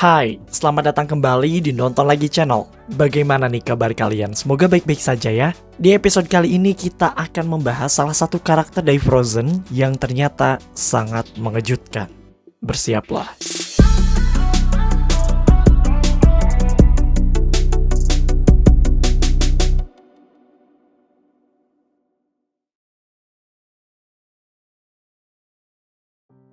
Hai, selamat datang kembali di Nonton Lagi Channel. Bagaimana nih kabar kalian? Semoga baik-baik saja ya. Di episode kali ini kita akan membahas salah satu karakter dari Frozen yang ternyata sangat mengejutkan. Bersiaplah.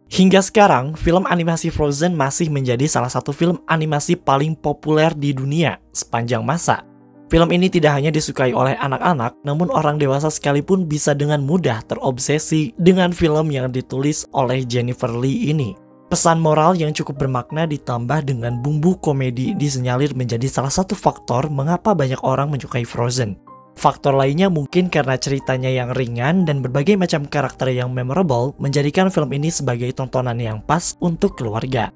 Hingga sekarang, film animasi Frozen masih menjadi salah satu film animasi paling populer di dunia sepanjang masa. Film ini tidak hanya disukai oleh anak-anak, namun orang dewasa sekalipun bisa dengan mudah terobsesi dengan film yang ditulis oleh Jennifer Lee ini. Pesan moral yang cukup bermakna ditambah dengan bumbu komedi disenyalir menjadi salah satu faktor mengapa banyak orang menyukai Frozen. Faktor lainnya mungkin karena ceritanya yang ringan dan berbagai macam karakter yang memorable menjadikan film ini sebagai tontonan yang pas untuk keluarga.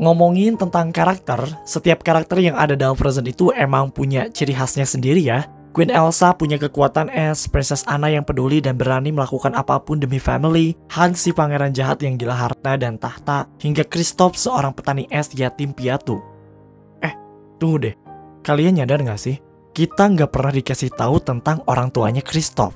Ngomongin tentang karakter, setiap karakter yang ada dalam Frozen itu emang punya ciri khasnya sendiri ya. Queen Elsa punya kekuatan es, Princess Anna yang peduli dan berani melakukan apapun demi family, Hans si pangeran jahat yang gila harta dan tahta, hingga Kristoff seorang petani es yatim piatu. Tunggu deh, kalian nyadar gak sih? Kita nggak pernah dikasih tahu tentang orang tuanya Kristoff.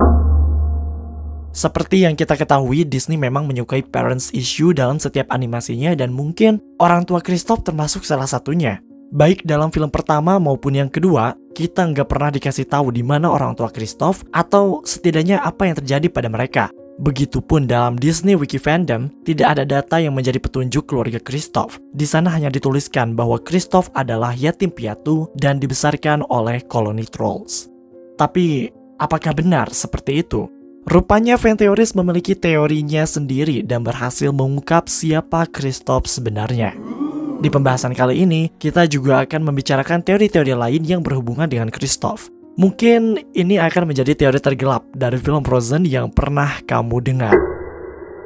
Seperti yang kita ketahui, Disney memang menyukai parents issue dalam setiap animasinya dan mungkin orang tua Kristoff termasuk salah satunya. Baik dalam film pertama maupun yang kedua, kita nggak pernah dikasih tahu di mana orang tua Kristoff atau setidaknya apa yang terjadi pada mereka. Begitupun dalam Disney Wiki Fandom, tidak ada data yang menjadi petunjuk keluarga Kristoff. Di sana hanya dituliskan bahwa Kristoff adalah yatim piatu dan dibesarkan oleh koloni trolls. Tapi, apakah benar seperti itu? Rupanya fan teoris memiliki teorinya sendiri dan berhasil mengungkap siapa Kristoff sebenarnya. Di pembahasan kali ini, kita juga akan membicarakan teori-teori lain yang berhubungan dengan Kristoff. Mungkin ini akan menjadi teori tergelap dari film Frozen yang pernah kamu dengar.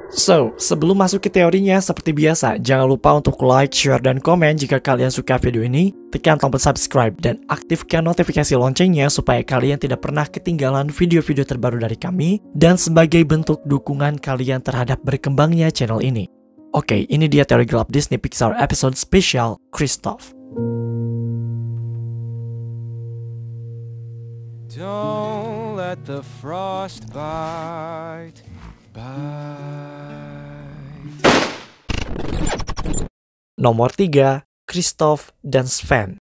So, sebelum masuk ke teorinya, seperti biasa, jangan lupa untuk like, share, dan komen jika kalian suka video ini. Tekan tombol subscribe dan aktifkan notifikasi loncengnya supaya kalian tidak pernah ketinggalan video-video terbaru dari kami. Dan sebagai bentuk dukungan kalian terhadap berkembangnya channel ini. Oke, ini dia teori gelap Disney Pixar episode spesial Kristoff. Don't let the frost bite. Nomor 3, Kristoff dan Sven.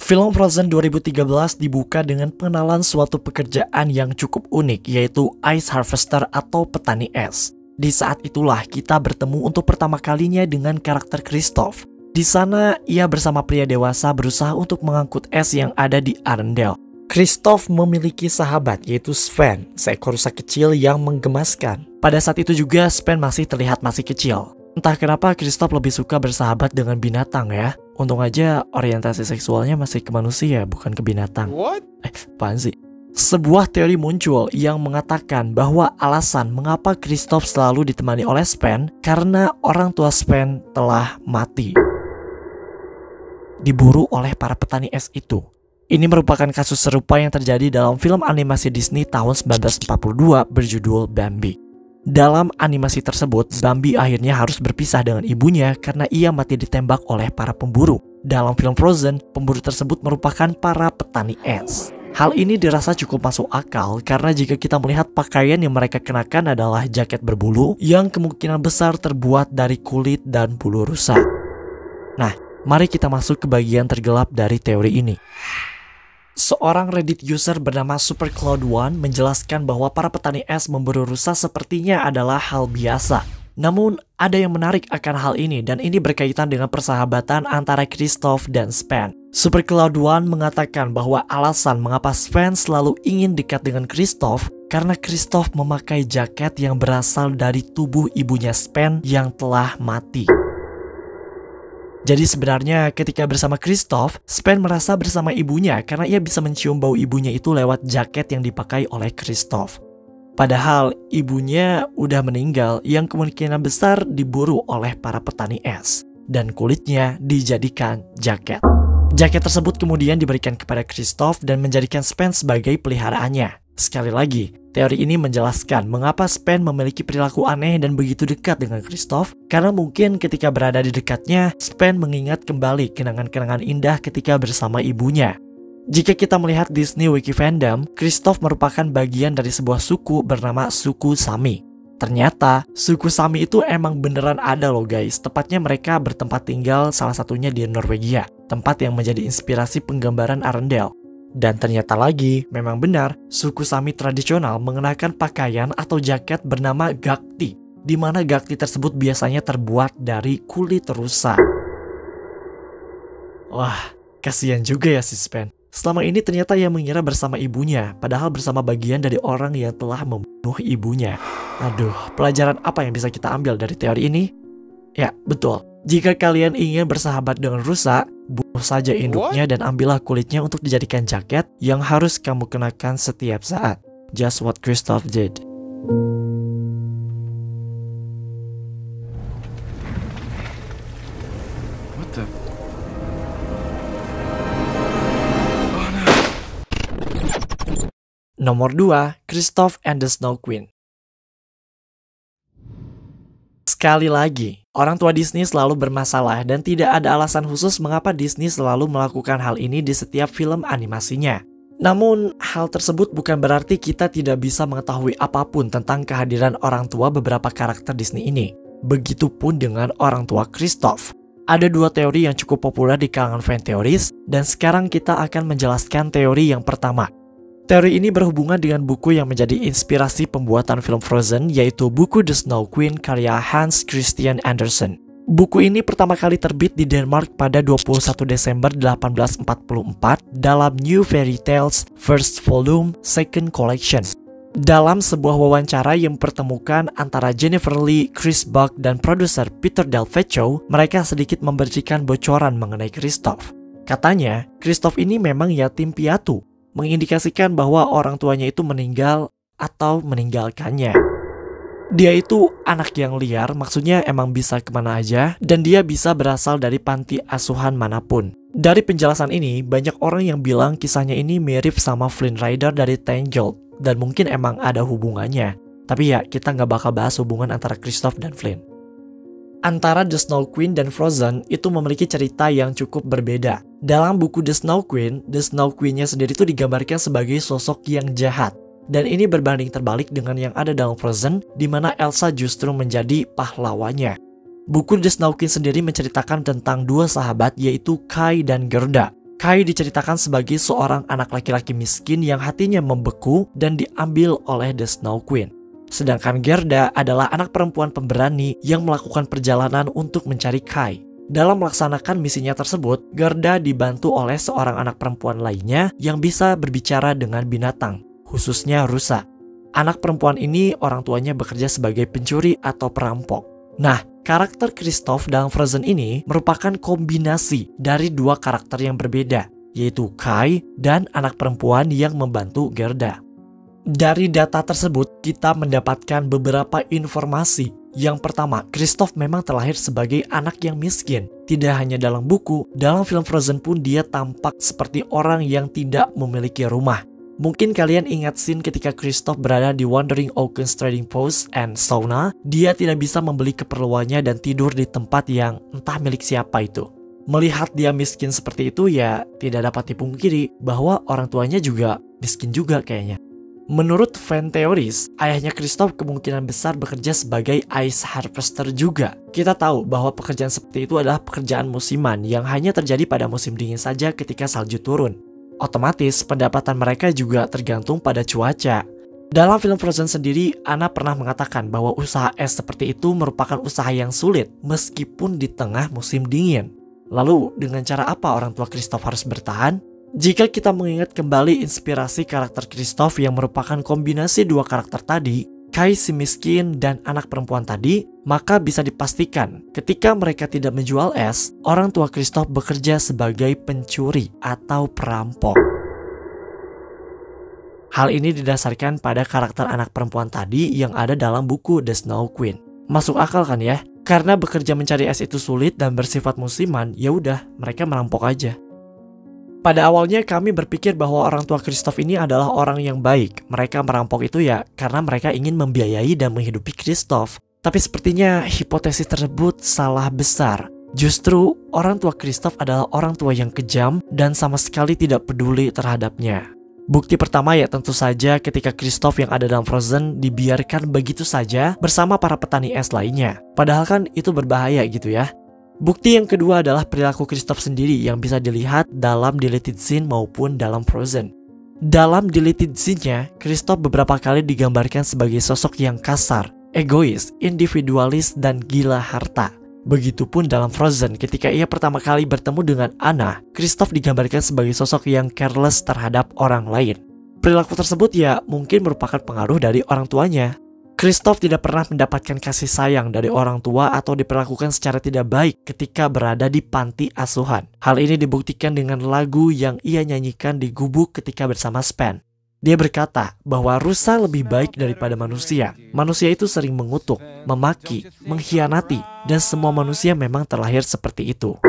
Film Frozen 2013 dibuka dengan pengenalan suatu pekerjaan yang cukup unik, yaitu Ice Harvester atau petani es. Di saat itulah kita bertemu untuk pertama kalinya dengan karakter Kristoff. Di sana, ia bersama pria dewasa berusaha untuk mengangkut es yang ada di Arendelle. Kristoff memiliki sahabat yaitu Sven, seekor rusa kecil yang menggemaskan. Pada saat itu juga Sven masih terlihat masih kecil. Entah kenapa Kristoff lebih suka bersahabat dengan binatang ya. Untung aja orientasi seksualnya masih ke manusia, bukan ke binatang. What? Apaan sih? Sebuah teori muncul yang mengatakan bahwa alasan mengapa Kristoff selalu ditemani oleh Sven karena orang tua Sven telah mati. Diburu oleh para petani es itu. Ini merupakan kasus serupa yang terjadi dalam film animasi Disney tahun 1942 berjudul Bambi. Dalam animasi tersebut, Bambi akhirnya harus berpisah dengan ibunya karena ia mati ditembak oleh para pemburu. Dalam film Frozen, pemburu tersebut merupakan para petani es. Hal ini dirasa cukup masuk akal karena jika kita melihat pakaian yang mereka kenakan adalah jaket berbulu yang kemungkinan besar terbuat dari kulit dan bulu rusa. Nah, mari kita masuk ke bagian tergelap dari teori ini. Seorang Reddit user bernama SuperCloud1 menjelaskan bahwa para petani es memburu rusa sepertinya adalah hal biasa. Namun, ada yang menarik akan hal ini dan ini berkaitan dengan persahabatan antara Kristoff dan Sven. SuperCloud1 mengatakan bahwa alasan mengapa Sven selalu ingin dekat dengan Kristoff karena Kristoff memakai jaket yang berasal dari tubuh ibunya Sven yang telah mati. Jadi sebenarnya ketika bersama Kristoff, Sven merasa bersama ibunya karena ia bisa mencium bau ibunya itu lewat jaket yang dipakai oleh Kristoff. Padahal ibunya udah meninggal yang kemungkinan besar diburu oleh para petani es. Dan kulitnya dijadikan jaket. Jaket tersebut kemudian diberikan kepada Kristoff dan menjadikan Sven sebagai peliharaannya. Sekali lagi, teori ini menjelaskan mengapa Sven memiliki perilaku aneh dan begitu dekat dengan Kristoff, karena mungkin ketika berada di dekatnya, Sven mengingat kembali kenangan-kenangan indah ketika bersama ibunya. Jika kita melihat Disney Wiki Fandom, Kristoff merupakan bagian dari sebuah suku bernama suku Sami. Ternyata, suku Sami itu emang beneran ada loh guys, tepatnya mereka bertempat tinggal salah satunya di Norwegia, tempat yang menjadi inspirasi penggambaran Arendelle. Dan ternyata lagi, memang benar, suku Sami tradisional mengenakan pakaian atau jaket bernama gakti, di mana gakti tersebut biasanya terbuat dari kulit rusa. Wah, kasihan juga ya si Sven. Selama ini ternyata ia mengira bersama ibunya, padahal bersama bagian dari orang yang telah membunuh ibunya. Aduh, pelajaran apa yang bisa kita ambil dari teori ini? Ya, betul. Jika kalian ingin bersahabat dengan rusa, bunuh saja induknya dan ambillah kulitnya untuk dijadikan jaket yang harus kamu kenakan setiap saat. Just what Kristoff did. What the? Nomor 2, Kristoff and the Snow Queen. Sekali lagi, orang tua Disney selalu bermasalah dan tidak ada alasan khusus mengapa Disney selalu melakukan hal ini di setiap film animasinya. Namun, hal tersebut bukan berarti kita tidak bisa mengetahui apapun tentang kehadiran orang tua beberapa karakter Disney ini. Begitupun dengan orang tua Kristoff. Ada dua teori yang cukup populer di kalangan fan teoris, dan sekarang kita akan menjelaskan teori yang pertama. Teori ini berhubungan dengan buku yang menjadi inspirasi pembuatan film Frozen, yaitu buku The Snow Queen karya Hans Christian Andersen. Buku ini pertama kali terbit di Denmark pada 21 Desember 1844 dalam New Fairy Tales First Volume Second Collection. Dalam sebuah wawancara yang mempertemukan antara Jennifer Lee, Chris Buck, dan produser Peter Del Vecchio, mereka sedikit memberikan bocoran mengenai Kristoff. Katanya, Kristoff ini memang yatim piatu, mengindikasikan bahwa orang tuanya itu meninggal atau meninggalkannya. Dia itu anak yang liar, maksudnya emang bisa kemana aja, dan dia bisa berasal dari panti asuhan manapun. Dari penjelasan ini, banyak orang yang bilang kisahnya ini mirip sama Flynn Rider dari Tangled, dan mungkin emang ada hubungannya. Tapi ya, kita nggak bakal bahas hubungan antara Kristoff dan Flynn. Antara The Snow Queen dan Frozen itu memiliki cerita yang cukup berbeda. Dalam buku The Snow Queen-nya sendiri itu digambarkan sebagai sosok yang jahat. Dan ini berbanding terbalik dengan yang ada dalam Frozen, di mana Elsa justru menjadi pahlawannya. Buku The Snow Queen sendiri menceritakan tentang dua sahabat, yaitu Kai dan Gerda. Kai diceritakan sebagai seorang anak laki-laki miskin yang hatinya membeku dan diambil oleh The Snow Queen. Sedangkan Gerda adalah anak perempuan pemberani yang melakukan perjalanan untuk mencari Kai. Dalam melaksanakan misinya tersebut, Gerda dibantu oleh seorang anak perempuan lainnya yang bisa berbicara dengan binatang, khususnya rusa. Anak perempuan ini orang tuanya bekerja sebagai pencuri atau perampok. Nah, karakter Kristoff dalam Frozen ini merupakan kombinasi dari dua karakter yang berbeda, yaitu Kai dan anak perempuan yang membantu Gerda. Dari data tersebut, kita mendapatkan beberapa informasi. Yang pertama, Kristoff memang terlahir sebagai anak yang miskin. Tidak hanya dalam buku, dalam film Frozen pun dia tampak seperti orang yang tidak memiliki rumah. Mungkin kalian ingat scene ketika Kristoff berada di Wandering Oaken's Trading Post and Sauna. Dia tidak bisa membeli keperluannya dan tidur di tempat yang entah milik siapa itu. Melihat dia miskin seperti itu, ya tidak dapat dipungkiri bahwa orang tuanya juga miskin juga kayaknya. Menurut fan teoris, ayahnya Kristoff kemungkinan besar bekerja sebagai ice harvester juga. Kita tahu bahwa pekerjaan seperti itu adalah pekerjaan musiman yang hanya terjadi pada musim dingin saja ketika salju turun. Otomatis, pendapatan mereka juga tergantung pada cuaca. Dalam film Frozen sendiri, Anna pernah mengatakan bahwa usaha es seperti itu merupakan usaha yang sulit meskipun di tengah musim dingin. Lalu, dengan cara apa orang tua Kristoff harus bertahan? Jika kita mengingat kembali inspirasi karakter Kristoff yang merupakan kombinasi dua karakter tadi, Kai si miskin dan anak perempuan tadi, maka bisa dipastikan ketika mereka tidak menjual es, orang tua Kristoff bekerja sebagai pencuri atau perampok. Hal ini didasarkan pada karakter anak perempuan tadi yang ada dalam buku The Snow Queen. Masuk akal kan ya? Karena bekerja mencari es itu sulit dan bersifat musiman, ya udah mereka merampok aja. Pada awalnya kami berpikir bahwa orang tua Christoph ini adalah orang yang baik. Mereka merampok itu ya karena mereka ingin membiayai dan menghidupi Christoph. Tapi sepertinya hipotesis tersebut salah besar. Justru orang tua Christoph adalah orang tua yang kejam dan sama sekali tidak peduli terhadapnya. Bukti pertama ya tentu saja ketika Christoph yang ada dalam Frozen dibiarkan begitu saja bersama para petani es lainnya. Padahal kan itu berbahaya gitu ya. Bukti yang kedua adalah perilaku Christoph sendiri yang bisa dilihat dalam deleted scene maupun dalam Frozen. Dalam deleted scene-nya, Christoph beberapa kali digambarkan sebagai sosok yang kasar, egois, individualis, dan gila harta. Begitupun dalam Frozen, ketika ia pertama kali bertemu dengan Anna, Christoph digambarkan sebagai sosok yang careless terhadap orang lain. Perilaku tersebut ya mungkin merupakan pengaruh dari orang tuanya. Christoph tidak pernah mendapatkan kasih sayang dari orang tua atau diperlakukan secara tidak baik ketika berada di panti asuhan. Hal ini dibuktikan dengan lagu yang ia nyanyikan di gubuk ketika bersama Sven. Dia berkata bahwa rusa lebih baik daripada manusia. Manusia itu sering mengutuk, memaki, mengkhianati, dan semua manusia memang terlahir seperti itu.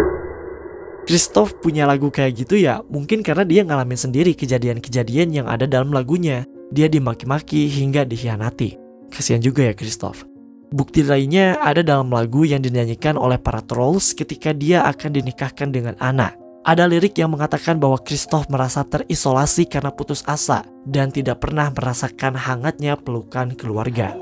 Christoph punya lagu kayak gitu ya, mungkin karena dia ngalamin sendiri kejadian-kejadian yang ada dalam lagunya. Dia dimaki-maki hingga dikhianati. Kasihan juga ya Christoph. Bukti lainnya ada dalam lagu yang dinyanyikan oleh para trolls ketika dia akan dinikahkan dengan Anna. Ada lirik yang mengatakan bahwa Christoph merasa terisolasi karena putus asa dan tidak pernah merasakan hangatnya pelukan keluarga.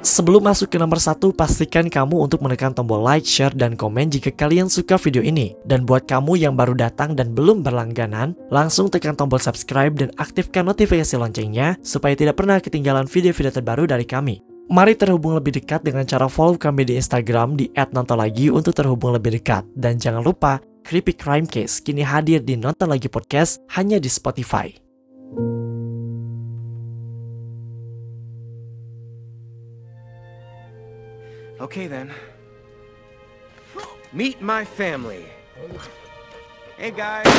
Sebelum masuk ke nomor 1, pastikan kamu untuk menekan tombol like, share, dan komen jika kalian suka video ini. Dan buat kamu yang baru datang dan belum berlangganan, langsung tekan tombol subscribe dan aktifkan notifikasi loncengnya supaya tidak pernah ketinggalan video-video terbaru dari kami. Mari terhubung lebih dekat dengan cara follow kami di Instagram di @nontonlagi untuk terhubung lebih dekat. Dan jangan lupa, Creepy Crime Case kini hadir di Nonton Lagi Podcast hanya di Spotify. Okay then. Meet my family. Hey guys.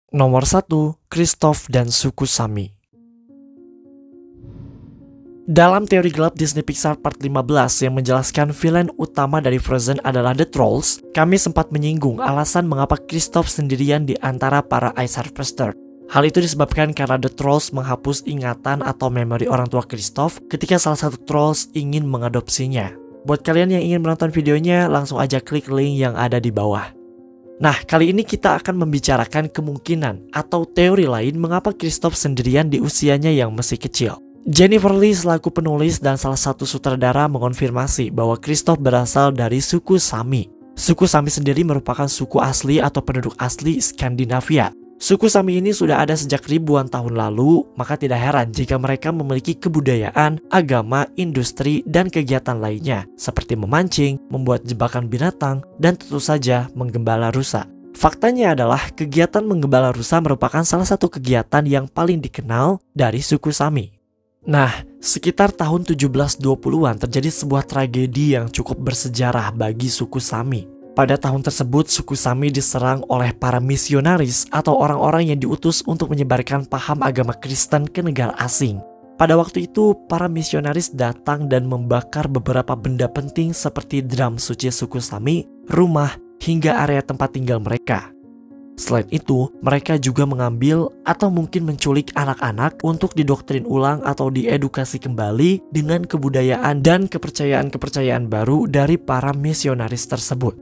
Nomor 1, Christoph dan suku Sami. Dalam teori gelap Disney Pixar Part 15 yang menjelaskan villain utama dari Frozen adalah The Trolls, kami sempat menyinggung alasan mengapa Christoph sendirian di antara para Ice Harvester. Hal itu disebabkan karena The Trolls menghapus ingatan atau memori orang tua Christoph ketika salah satu Trolls ingin mengadopsinya. Buat kalian yang ingin menonton videonya, langsung aja klik link yang ada di bawah. Nah, kali ini kita akan membicarakan kemungkinan atau teori lain mengapa Christoph sendirian di usianya yang masih kecil. Jennifer Lee selaku penulis dan salah satu sutradara mengonfirmasi bahwa Christoph berasal dari suku Sami. Suku Sami sendiri merupakan suku asli atau penduduk asli Skandinavia. Suku Sami ini sudah ada sejak ribuan tahun lalu, maka tidak heran jika mereka memiliki kebudayaan, agama, industri, dan kegiatan lainnya, seperti memancing, membuat jebakan binatang, dan tentu saja menggembala rusa. Faktanya adalah kegiatan menggembala rusa merupakan salah satu kegiatan yang paling dikenal dari suku Sami. Nah, sekitar tahun 1720-an terjadi sebuah tragedi yang cukup bersejarah bagi suku Sami. Pada tahun tersebut, suku Sami diserang oleh para misionaris atau orang-orang yang diutus untuk menyebarkan paham agama Kristen ke negara asing. Pada waktu itu, para misionaris datang dan membakar beberapa benda penting seperti drum suci suku Sami, rumah, hingga area tempat tinggal mereka. Selain itu, mereka juga mengambil atau mungkin menculik anak-anak untuk didoktrin ulang atau diedukasi kembali dengan kebudayaan dan kepercayaan-kepercayaan baru dari para misionaris tersebut.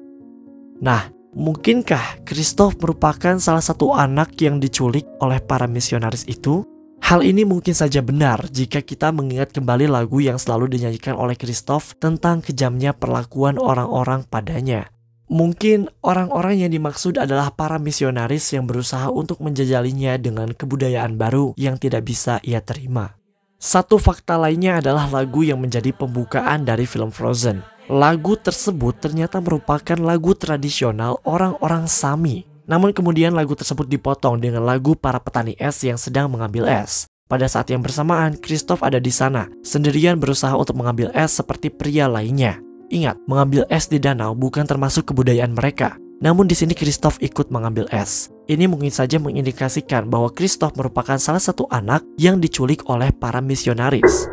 Nah, mungkinkah Christoph merupakan salah satu anak yang diculik oleh para misionaris itu? Hal ini mungkin saja benar jika kita mengingat kembali lagu yang selalu dinyanyikan oleh Christoph tentang kejamnya perlakuan orang-orang padanya. Mungkin orang-orang yang dimaksud adalah para misionaris yang berusaha untuk menjajalinya dengan kebudayaan baru yang tidak bisa ia terima. Satu fakta lainnya adalah lagu yang menjadi pembukaan dari film Frozen. Lagu tersebut ternyata merupakan lagu tradisional orang-orang Sami. Namun kemudian lagu tersebut dipotong dengan lagu para petani es yang sedang mengambil es. Pada saat yang bersamaan, Christoph ada di sana, sendirian berusaha untuk mengambil es seperti pria lainnya. Ingat, mengambil es di danau bukan termasuk kebudayaan mereka. Namun di sini Christoph ikut mengambil es. Ini mungkin saja mengindikasikan bahwa Christoph merupakan salah satu anak yang diculik oleh para misionaris.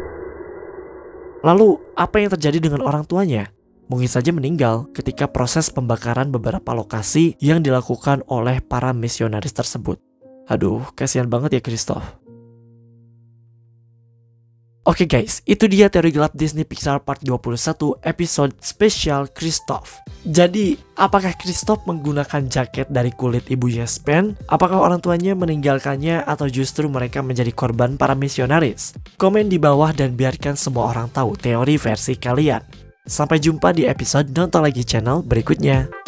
Lalu, apa yang terjadi dengan orang tuanya? mungkin saja meninggal ketika proses pembakaran beberapa lokasi yang dilakukan oleh para misionaris tersebut. Aduh, kasihan banget ya Christoph. Oke guys, itu dia teori gelap Disney Pixar part 21 episode spesial Christoph. Jadi, apakah Christoph menggunakan jaket dari kulit ibu Yespen? Apakah orang tuanya meninggalkannya atau justru mereka menjadi korban para misionaris? Komen di bawah dan biarkan semua orang tahu teori versi kalian. Sampai jumpa di episode Nonton Lagi channel berikutnya.